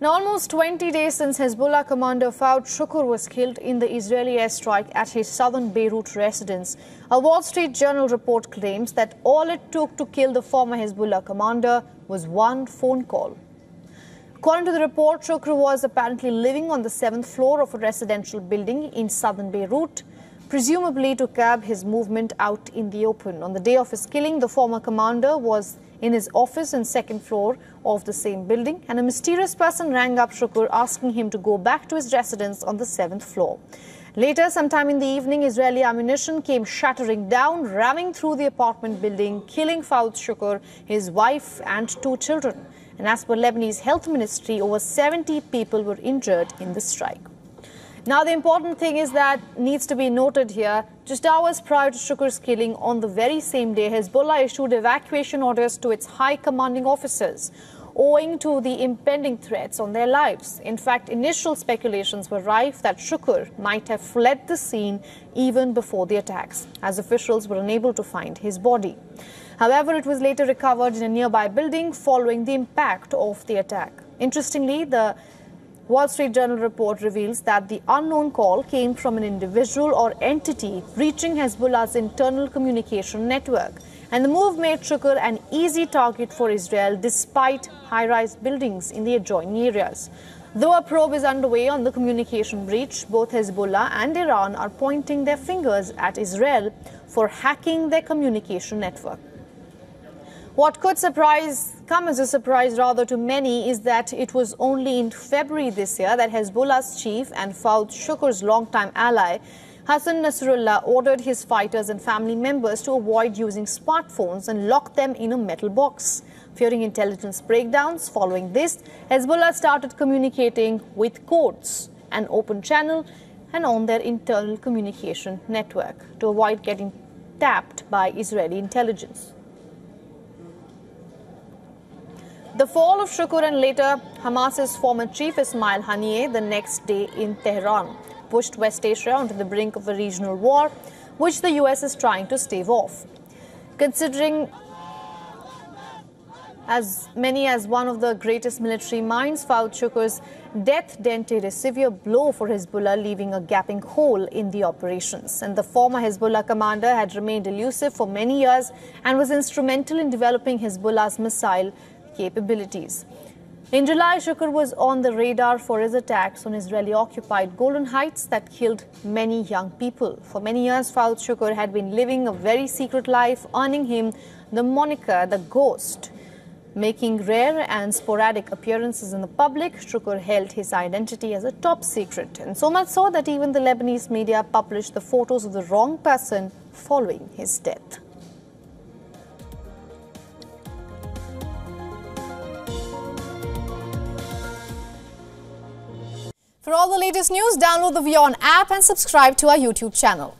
Now, almost 20 days since Hezbollah commander Fuad Shukr was killed in the Israeli airstrike at his southern Beirut residence, a Wall Street Journal report claims that all it took to kill the former Hezbollah commander was one phone call. According to the report, Shukr was apparently living on the 7th floor of a residential building in southern Beirut, presumably to curb his movement out in the open. On the day of his killing, the former commander was in his office on 2nd floor of the same building, and a mysterious person rang up Shukr asking him to go back to his residence on the 7th floor. Later, sometime in the evening, Israeli ammunition came shattering down, ramming through the apartment building, killing Fuad Shukr, his wife and 2 children. And as per Lebanese Health Ministry, over 70 people were injured in the strike. Now, the important thing is that needs to be noted here, just hours prior to Shukr's killing, on the very same day, Hezbollah issued evacuation orders to its high commanding officers, owing to the impending threats on their lives. In fact, initial speculations were rife that Shukr might have fled the scene even before the attacks, as officials were unable to find his body. However, it was later recovered in a nearby building following the impact of the attack. Interestingly, the Wall Street Journal report reveals that the unknown call came from an individual or entity reaching Hezbollah's internal communication network. And the move made Shukr an easy target for Israel despite high-rise buildings in the adjoining areas. Though a probe is underway on the communication breach, both Hezbollah and Iran are pointing their fingers at Israel for hacking their communication network. What could come as a surprise to many is that it was only in February this year that Hezbollah's chief and Fuad Shukr's longtime ally, Hassan Nasrallah, ordered his fighters and family members to avoid using smartphones and lock them in a metal box. Fearing intelligence breakdowns following this, Hezbollah started communicating with codes, an open channel, and on their internal communication network to avoid getting tapped by Israeli intelligence. The fall of Shukr and later Hamas's former chief Ismail Haniyeh the next day in Tehran pushed West Asia onto the brink of a regional war, which the US is trying to stave off. Considering as many as one of the greatest military minds, Fuad Shukr's death dented a severe blow for Hezbollah, leaving a gaping hole in the operations. And the former Hezbollah commander had remained elusive for many years and was instrumental in developing Hezbollah's missile capabilities. In July, Shukr was on the radar for his attacks on Israeli-occupied Golan Heights that killed many young people. For many years, Fuad Shukr had been living a very secret life, earning him the moniker The Ghost. Making rare and sporadic appearances in the public, Shukr held his identity as a top secret, and so much so that even the Lebanese media published the photos of the wrong person following his death. For all the latest news, download the WION app and subscribe to our YouTube channel.